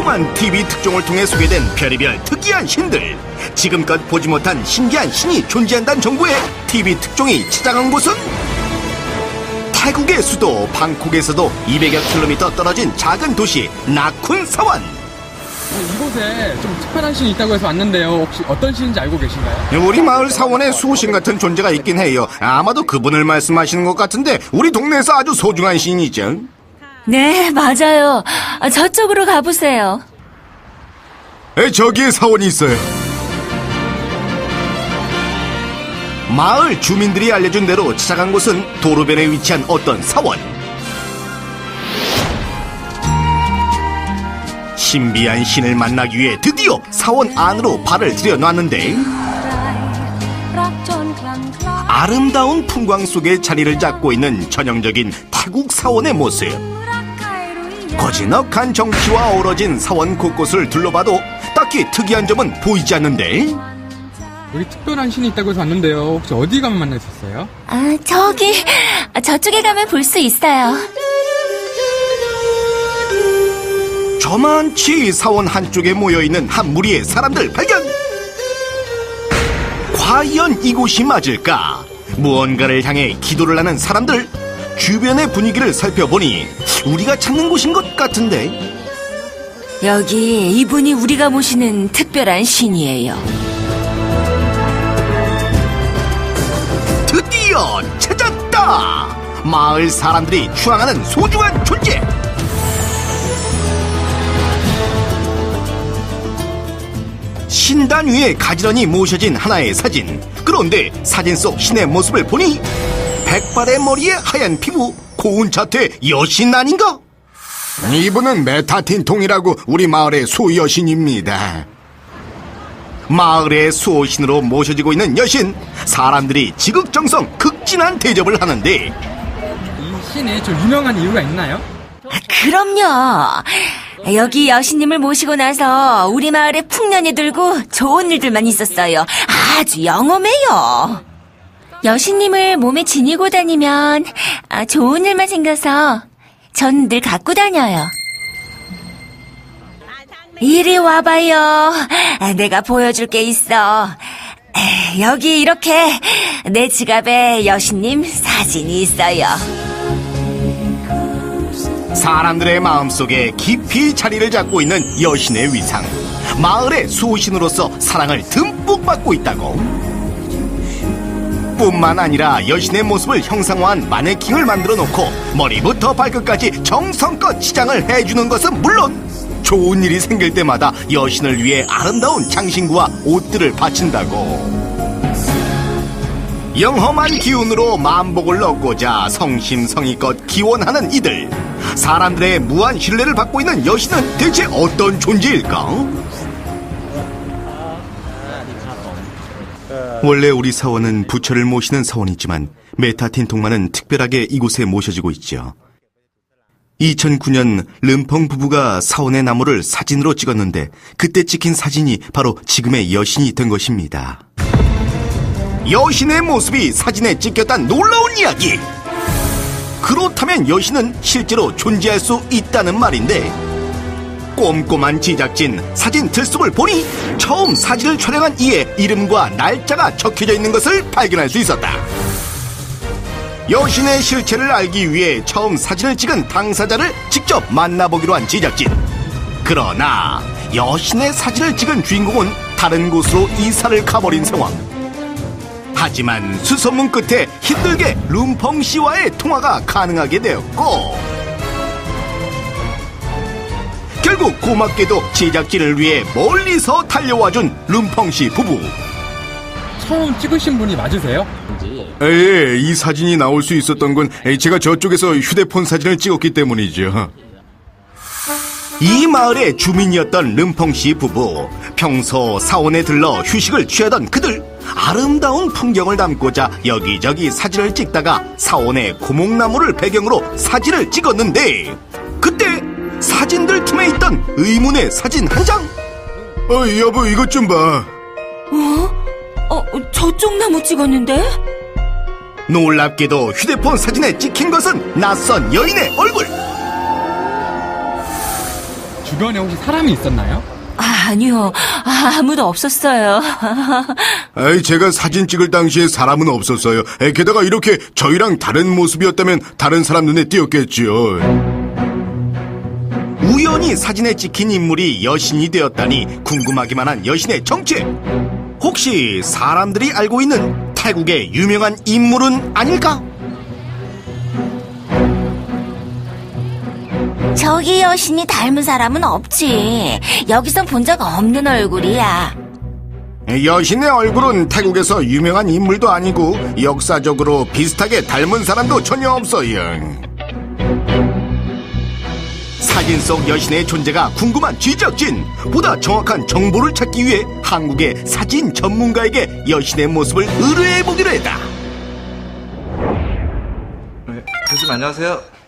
다양한 TV 특종을 통해 소개된 별의별 특이한 신들. 지금껏 보지 못한 신기한 신이 존재한다는 정보의 TV 특종이 찾아간 곳은 태국의 수도 방콕에서도 200여 킬로미터 떨어진 작은 도시 나쿤 사원. 이곳에 좀 특별한 신이 있다고 해서 왔는데요. 혹시 어떤 신인지 알고 계신가요? 우리 마을 사원에 수호신 같은 존재가 있긴 해요. 아마도 그분을 말씀하시는 것 같은데 우리 동네에서 아주 소중한 신이죠. 네, 맞아요. 저쪽으로 가보세요. 저기에 사원이 있어요. 마을 주민들이 알려준 대로 찾아간 곳은 도로변에 위치한 어떤 사원. 신비한 신을 만나기 위해 드디어 사원 안으로 발을 들여놨는데 아름다운 풍광 속에 자리를 잡고 있는 전형적인 태국 사원의 모습. 거지넉한 정취와 어우러진 사원 곳곳을 둘러봐도 딱히 특이한 점은 보이지 않는데 여기 특별한 신이 있다고 해서 왔는데요. 혹시 어디 가면 만날 수 있어요? 저쪽에 가면 볼 수 있어요. 저만치 사원 한쪽에 모여있는 한 무리의 사람들 발견! 과연 이곳이 맞을까? 무언가를 향해 기도를 하는 사람들. 주변의 분위기를 살펴보니 우리가 찾는 곳인 것 같은데. 여기 이분이 우리가 모시는 특별한 신이에요. 드디어 찾았다! 마을 사람들이 추앙하는 소중한 존재! 신단 위에 가지런히 모셔진 하나의 사진. 그런데 사진 속 신의 모습을 보니 백발의 머리에 하얀 피부, 고운 자태 여신 아닌가? 이분은 메타틴통이라고 우리 마을의 수여신입니다. 마을의 수호신으로 모셔지고 있는 여신. 사람들이 지극정성 극진한 대접을 하는데 이 신이 좀 유명한 이유가 있나요? 그럼요. 여기 여신님을 모시고 나서 우리 마을에 풍년이 들고 좋은 일들만 있었어요. 아주 영험해요. 여신님을 몸에 지니고 다니면 좋은 일만 생겨서 전 늘 갖고 다녀요. 이리 와봐요. 내가 보여줄 게 있어. 여기 이렇게 내 지갑에 여신님 사진이 있어요. 사람들의 마음속에 깊이 자리를 잡고 있는 여신의 위상. 마을의 수호신으로서 사랑을 듬뿍 받고 있다고. 뿐만 아니라 여신의 모습을 형상화한 마네킹을 만들어 놓고 머리부터 발끝까지 정성껏 치장을 해주는 것은 물론 좋은 일이 생길 때마다 여신을 위해 아름다운 장신구와 옷들을 바친다고. 영험한 기운으로 만복을 얻고자 성심성의껏 기원하는 이들. 사람들의 무한 신뢰를 받고 있는 여신은 대체 어떤 존재일까? 원래 우리 사원은 부처를 모시는 사원이지만 메타틴통만은 특별하게 이곳에 모셔지고 있죠. 2009년 름펑 부부가 사원의 나무를 사진으로 찍었는데 그때 찍힌 사진이 바로 지금의 여신이 된 것입니다. 여신의 모습이 사진에 찍혔단 놀라운 이야기! 그렇다면 여신은 실제로 존재할 수 있다는 말인데 꼼꼼한 제작진 사진 들속을 보니 처음 사진을 촬영한 이의 이름과 날짜가 적혀져 있는 것을 발견할 수 있었다. 여신의 실체를 알기 위해 처음 사진을 찍은 당사자를 직접 만나보기로 한 제작진. 그러나 여신의 사진을 찍은 주인공은 다른 곳으로 이사를 가버린 상황. 하지만 수소문 끝에 힘들게 룸펑 씨와의 통화가 가능하게 되었고 결국 고맙게도 제작진을 위해 멀리서 달려와준 룸펑 씨 부부. 처음 찍으신 분이 맞으세요? 예, 이 사진이 나올 수 있었던 건 제가 저쪽에서 휴대폰 사진을 찍었기 때문이죠. 이 마을의 주민이었던 름펑 씨 부부. 평소 사원에 들러 휴식을 취하던 그들. 아름다운 풍경을 담고자 여기저기 사진을 찍다가 사원의 고목나무를 배경으로 사진을 찍었는데 그때 사진들 틈에 있던 의문의 사진 한 장. 여보 이것 좀 봐. 저쪽 나무 찍었는데? 놀랍게도 휴대폰 사진에 찍힌 것은 낯선 여인의 얼굴. 주변에 혹시 사람이 있었나요? 아니요. 아무도 없었어요. 제가 사진 찍을 당시에 사람은 없었어요. 게다가 이렇게 저희랑 다른 모습이었다면 다른 사람 눈에 띄었겠지요. 우연히 사진에 찍힌 인물이 여신이 되었다니 궁금하기만 한 여신의 정체. 혹시 사람들이 알고 있는 태국의 유명한 인물은 아닐까? 저기 여신이 닮은 사람은 없지. 여기선 본 적 없는 얼굴이야. 여신의 얼굴은 태국에서 유명한 인물도 아니고 역사적으로 비슷하게 닮은 사람도 전혀 없어요. 사진 속 여신의 존재가 궁금한 지적진. 보다 정확한 정보를 찾기 위해 한국의 사진 전문가에게 여신의 모습을 의뢰해보기로 했다. 네, 교수님 안녕하세요.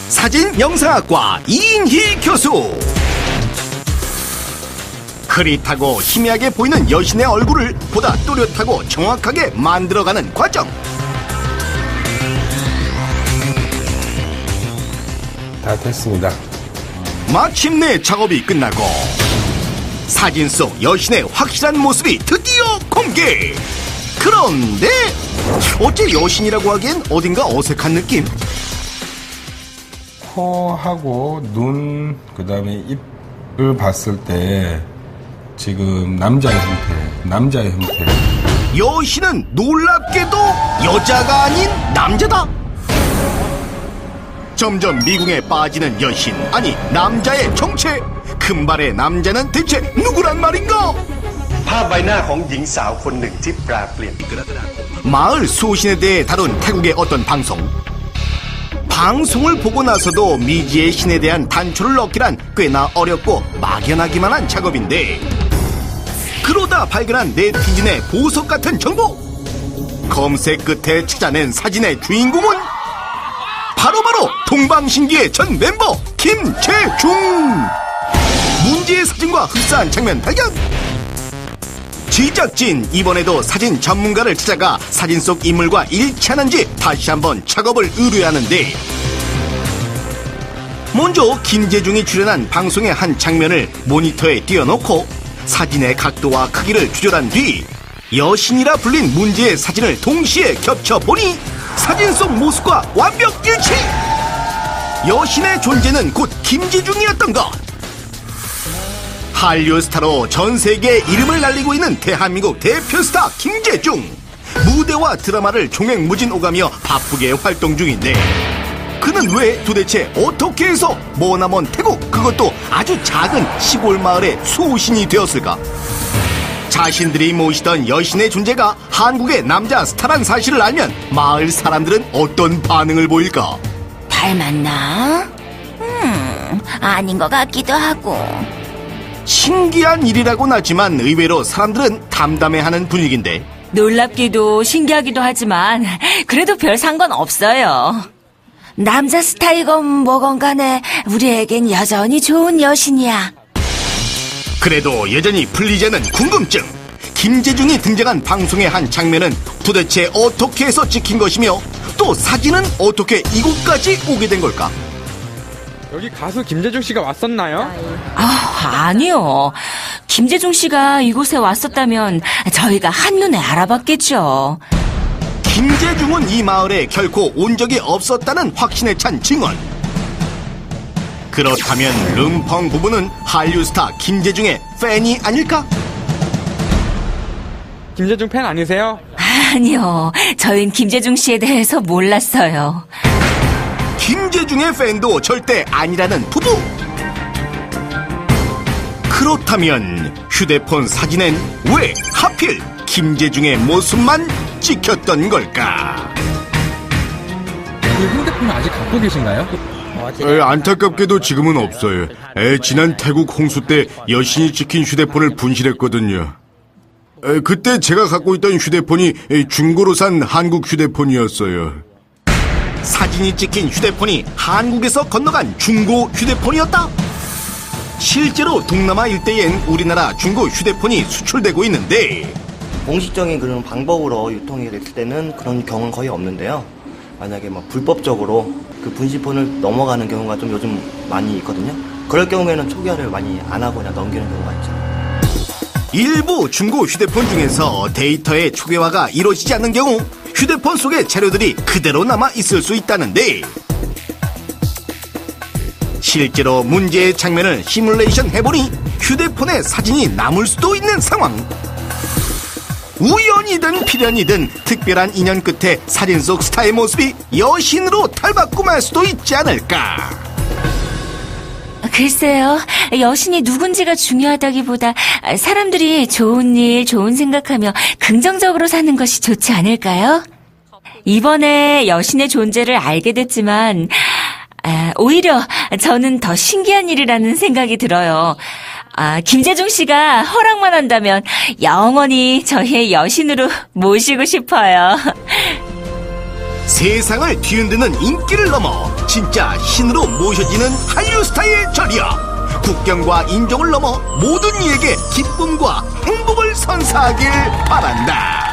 사진 영상학과 이인희 교수. 흐릿하고 희미하게 보이는 여신의 얼굴을 보다 또렷하고 정확하게 만들어가는 과정. 다 됐습니다. 마침내 작업이 끝나고 사진 속 여신의 확실한 모습이 드디어 공개. 그런데 어째 여신이라고 하기엔 어딘가 어색한 느낌? 코하고 눈, 그 다음에 입을 봤을 때 지금 남자의 형태. 여신은 놀랍게도 여자가 아닌 남자다. 점점 미궁에 빠지는 여신, 아니 남자의 정체. 금발의 남자는 대체 누구란 말인가? ภาพใบหน้าของหญิงสาวคนหนึ่งที่แปรเปลี่ยน 마을 소신에 대해 다룬 태국의 어떤 방송. 방송을 보고 나서도 미지의 신에 대한 단초를 얻기란 꽤나 어렵고 막연하기만 한 작업인데, 그러다 발견한 네티즌의 보석 같은 정보. 검색 끝에 찾아낸 사진의 주인공은 바로 동방신기의 전 멤버 김재중. 문제의 사진과 흡사한 장면 발견. 제작진 이번에도 사진 전문가를 찾아가 사진 속 인물과 일치하는지 다시 한번 작업을 의뢰하는데, 먼저 김재중이 출연한 방송의 한 장면을 모니터에 띄워놓고 사진의 각도와 크기를 조절한 뒤 여신이라 불린 문제의 사진을 동시에 겹쳐보니 사진 속 모습과 완벽 일치! 여신의 존재는 곧 김재중이었던 것. 한류 스타로 전 세계에 이름을 날리고 있는 대한민국 대표 스타 김재중. 무대와 드라마를 종횡무진 오가며 바쁘게 활동 중인데, 그는 왜 도대체 어떻게 해서 머나먼 태국, 그것도 아주 작은 시골 마을의 소신이 되었을까? 자신들이 모시던 여신의 존재가 한국의 남자 스타란 사실을 알면 마을 사람들은 어떤 반응을 보일까? 닮았나? 아닌 것 같기도 하고. 신기한 일이라고는 하지만 의외로 사람들은 담담해하는 분위기인데, 놀랍기도 신기하기도 하지만 그래도 별 상관없어요. 남자 스타이건 뭐건 간에 우리에겐 여전히 좋은 여신이야. 그래도 여전히 풀리지 않는 궁금증. 김재중이 등장한 방송의 한 장면은 도대체 어떻게 해서 찍힌 것이며, 또 사진은 어떻게 이곳까지 오게 된 걸까? 여기 가수 김재중 씨가 왔었나요? 아니요. 김재중 씨가 이곳에 왔었다면 저희가 한눈에 알아봤겠죠. 김재중은 이 마을에 결코 온 적이 없었다는 확신에 찬 증언. 그렇다면 름펑 부부는 한류 스타 김재중의 팬이 아닐까? 김재중 팬 아니세요? 아니요. 저희는 김재중 씨에 대해서 몰랐어요. 김재중의 팬도 절대 아니라는 부부. 그렇다면 휴대폰 사진엔 왜 하필 김재중의 모습만 찍혔던 걸까? 그 핸드폰을 아직 갖고 계신가요? 안타깝게도 지금은 없어요. 지난 태국 홍수 때 여신이 찍힌 휴대폰을 분실했거든요. 그때 제가 갖고 있던 휴대폰이 중고로 산 한국 휴대폰이었어요. 사진이 찍힌 휴대폰이 한국에서 건너간 중고 휴대폰이었다? 실제로 동남아 일대엔 우리나라 중고 휴대폰이 수출되고 있는데, 공식적인 그런 방법으로 유통이 됐을 때는 그런 경우는 거의 없는데요. 만약에 뭐 불법적으로 그 분신폰을 넘어가는 경우가 좀 요즘 많이 있거든요. 그럴 경우에는 초기화를 많이 안 하고 그냥 넘기는 경우가 있죠. 일부 중고 휴대폰 중에서 데이터의 초기화가 이루어지지 않는 경우 휴대폰 속의 자료들이 그대로 남아 있을 수 있다는데, 실제로 문제의 장면을 시뮬레이션 해보니 휴대폰에 사진이 남을 수도 있는 상황. 우연이든 필연이든 특별한 인연 끝에 사진 속 스타의 모습이 여신으로 탈바꿈할 수도 있지 않을까. 글쎄요, 여신이 누군지가 중요하다기보다 사람들이 좋은 일, 좋은 생각하며 긍정적으로 사는 것이 좋지 않을까요? 이번에 여신의 존재를 알게 됐지만 오히려 저는 더 신기한 일이라는 생각이 들어요. 김재중 씨가 허락만 한다면 영원히 저의 여신으로 모시고 싶어요. 세상을 뒤흔드는 인기를 넘어 진짜 신으로 모셔지는 한류 스타의 저력. 국경과 인종을 넘어 모든 이에게 기쁨과 행복을 선사하길 바란다.